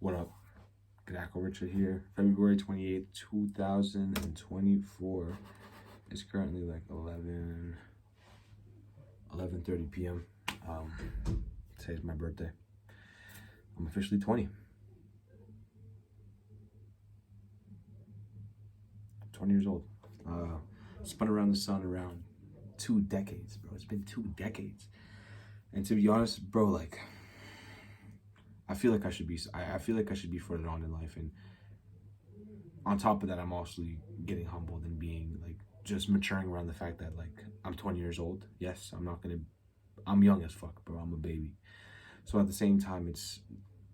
What up? Gadako Richard here. February 28th, 2024. It's currently like 11:30 p.m. Today's my birthday. I'm officially 20. 20 years old. Spun around the sun around 2 decades, bro. It's been 2 decades. And to be honest, bro, like, I feel like I should be further on in life. And on top of that, I'm also getting humbled and being like just maturing around the fact that like I'm 20 years old. Yes, I'm young as fuck, bro. I'm a baby. So at the same time, it's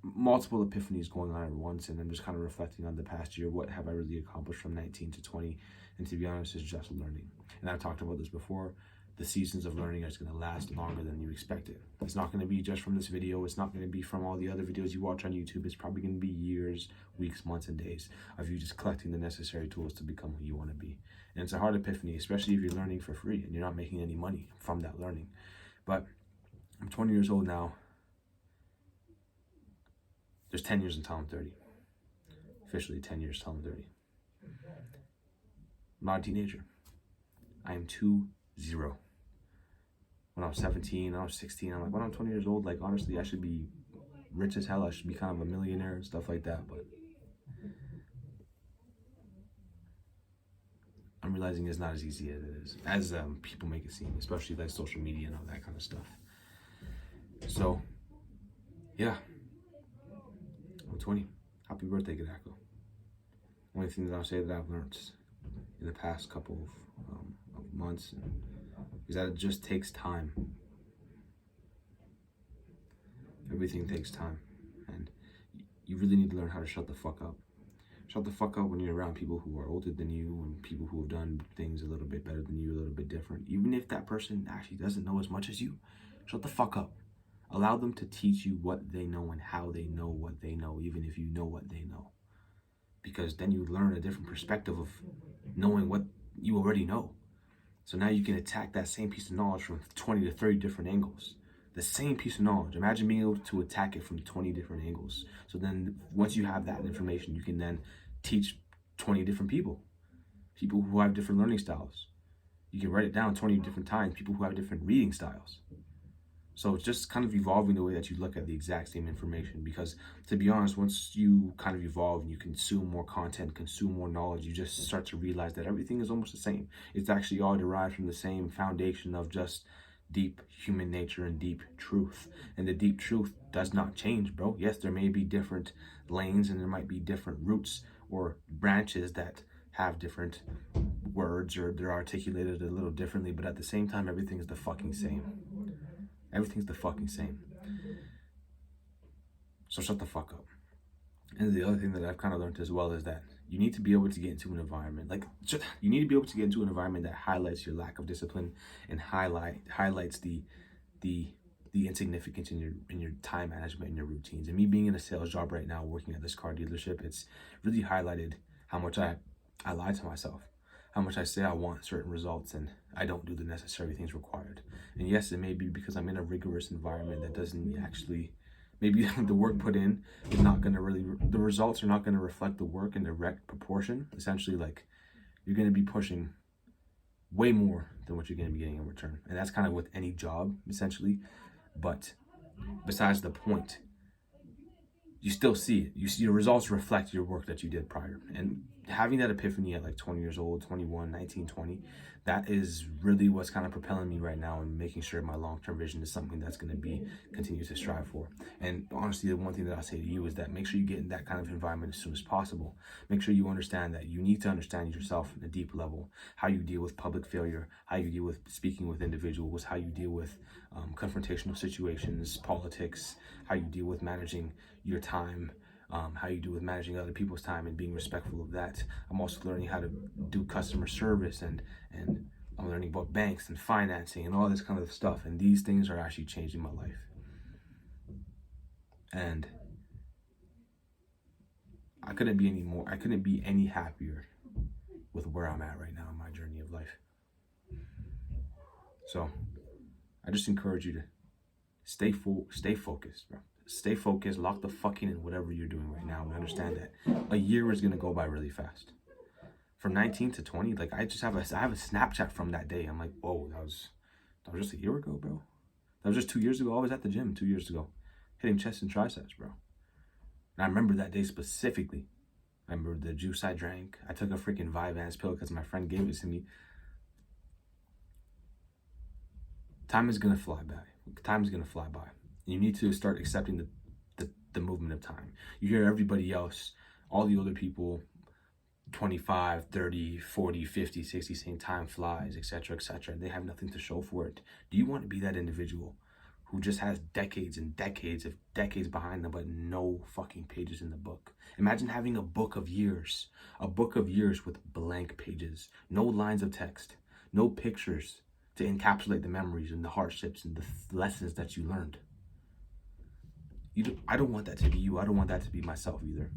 multiple epiphanies going on at once, and I'm just kind of reflecting on the past year. What have I really accomplished from 19 to 20? And to be honest, it's just learning. And I've talked about this before. The seasons of learning are going to last longer than you expected. It's not going to be just from this video. It's not going to be from all the other videos you watch on YouTube. It's probably going to be years, weeks, months, and days of you just collecting the necessary tools to become who you want to be. And it's a hard epiphany, especially if you're learning for free and you're not making any money from that learning. But I'm 20 years old now. There's 10 years until I'm 30. Officially 10 years until I'm 30. I'm not a teenager. I am 2-0. When I was 17, I was 16, I'm like, when I'm 20 years old, like, honestly, I should be rich as hell. I should be kind of a millionaire and stuff like that. But I'm realizing it's not as easy as it is, as people make it seem, especially like social media and all that kind of stuff. So, yeah, I'm 20. Happy birthday, Gadako. Only thing that I'll say that I've learned in the past couple of months is that it just takes time. Everything takes time, and you really need to learn how to shut the fuck up. Shut the fuck up when you're around people who are older than you and people who have done things a little bit better than you, a little bit different. Even if that person actually doesn't know as much as you, shut the fuck up. Allow them to teach you what they know and how they know what they know, even if you know what they know. Because then you learn a different perspective of knowing what you already know. So now you can attack that same piece of knowledge from 20 to 30 different angles. The same piece of knowledge. Imagine being able to attack it from 20 different angles. So then once you have that information, you can then teach 20 different people who have different learning styles. You can write it down 20 different times, people who have different reading styles. So it's just kind of evolving the way that you look at the exact same information, because to be honest, once you kind of evolve and you consume more content, consume more knowledge, you just start to realize that everything is almost the same. It's actually all derived from the same foundation of just deep human nature and deep truth. And the deep truth does not change, bro. Yes, there may be different lanes and there might be different roots or branches that have different words or they're articulated a little differently, but at the same time, everything is the fucking same. Everything's the fucking same. So shut the fuck up. And the other thing that I've kind of learned as well is that you need to be able to get into an environment, you need to be able to get into an environment that highlights your lack of discipline and highlights the insignificance in your time management and your routines. And me being in a sales job right now, working at this car dealership, it's really highlighted how much I lie to myself, how much I say I want certain results and I don't do the necessary things required. And yes, it may be because I'm in a rigorous environment that doesn't actually, maybe the work put in is not going to the results are not going to reflect the work in direct proportion. Essentially, like, you're going to be pushing way more than what you're going to be getting in return. And that's kind of with any job, essentially. But besides the point, you still see it. You see the results reflect your work that you did prior. And having that epiphany at like 20 years old, 21, 19, 20, that is really what's kind of propelling me right now and making sure my long-term vision is something that's going to be continue to strive for. And honestly, the one thing that I'll say to you is that make sure you get in that kind of environment as soon as possible. Make sure you understand that you need to understand yourself on a deep level, how you deal with public failure, how you deal with speaking with individuals, how you deal with confrontational situations, politics, how you deal with managing your time, how you do with managing other people's time and being respectful of that. I'm also learning how to do customer service and I'm learning about banks and financing and all this kind of stuff. And these things are actually changing my life. And I couldn't be any happier with where I'm at right now in my journey of life. So I just encourage you to stay focused, bro. stay focused, lock the fucking in whatever you're doing right now, and understand that a year is gonna go by really fast. From 19 to 20, like I have a Snapchat from that day. I'm like, whoa, that was just a year ago, bro. That was just 2 years ago. I was at the gym 2 years ago, hitting chest and triceps, bro. And I remember that day specifically. I remember the juice I drank. I took a freaking Vyvanse pill because my friend gave it to me. Time is gonna fly by. Time is gonna fly by. You need to start accepting the movement of time. You hear everybody else, all the other people, 25, 30, 40, 50, 60, saying time flies, etc., etc. They have nothing to show for it. Do you want to be that individual who just has decades and decades behind them, but no fucking pages in the book? Imagine having a book of years with blank pages, no lines of text, no pictures to encapsulate the memories and the hardships and the lessons that you learned. I don't want that to be you. I don't want that to be myself either.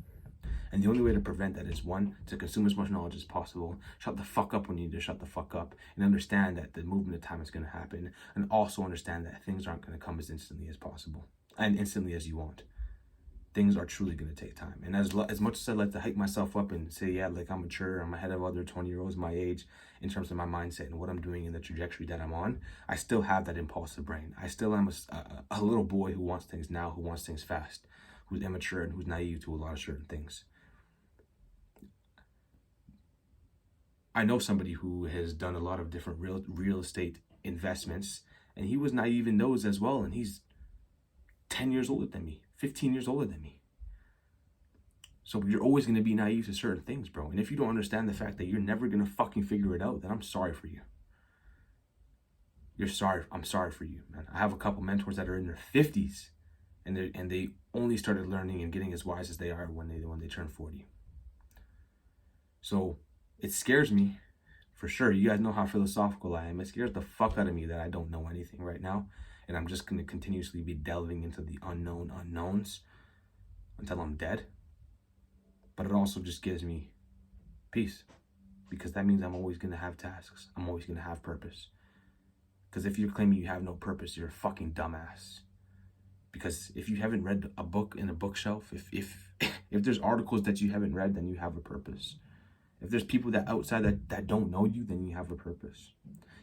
And the only way to prevent that is, one, to consume as much knowledge as possible, shut the fuck up when you need to shut the fuck up, and understand that the movement of time is going to happen, and also understand that things aren't going to come as instantly as possible, and instantly as you want. Things are truly going to take time. And as much as I like to hype myself up and say, yeah, like I'm mature, I'm ahead of other 20-year-olds my age in terms of my mindset and what I'm doing and the trajectory that I'm on, I still have that impulsive brain. I still am a little boy who wants things now, who wants things fast, who's immature and who's naive to a lot of certain things. I know somebody who has done a lot of different real estate investments, and he was naive in those as well, and he's 10 years older than me, 15 years older than me. So you're always going to be naive to certain things, bro. And if you don't understand the fact that you're never going to fucking figure it out, then I'm sorry for you. I'm sorry for you, man. I have a couple mentors that are in their 50s, and they only started learning and getting as wise as they are when they turn 40. So it scares me, for sure. You guys know how philosophical I am. It scares the fuck out of me that I don't know anything right now, and I'm just going to continuously be delving into the unknown unknowns until I'm dead. But it also just gives me peace, because that means I'm always going to have tasks. I'm always going to have purpose. Because if you're claiming you have no purpose, you're a fucking dumbass. Because if you haven't read a book in a bookshelf, if there's articles that you haven't read, then you have a purpose. If there's people that outside that don't know you, then you have a purpose.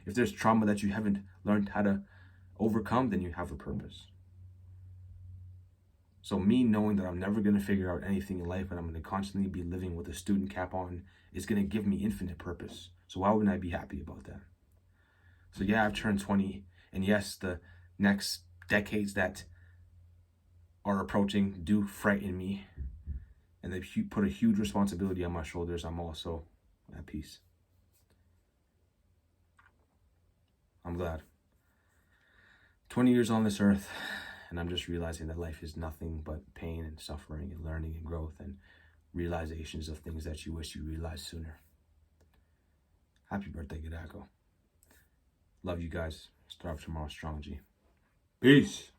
If there's trauma that you haven't learned how to overcome, then you have a purpose. So me knowing that I'm never going to figure out anything in life and I'm going to constantly be living with a student cap on is going to give me infinite purpose. So why wouldn't I be happy about that? So yeah, I've turned 20, and yes, the next decades that are approaching do frighten me, and they put a huge responsibility on my shoulders. I'm also at peace. I'm glad. 20 years on this earth, and I'm just realizing that life is nothing but pain and suffering and learning and growth and realizations of things that you wish you realized sooner. Happy birthday, Gadako. Love you guys. Start off tomorrow strong, G. Peace.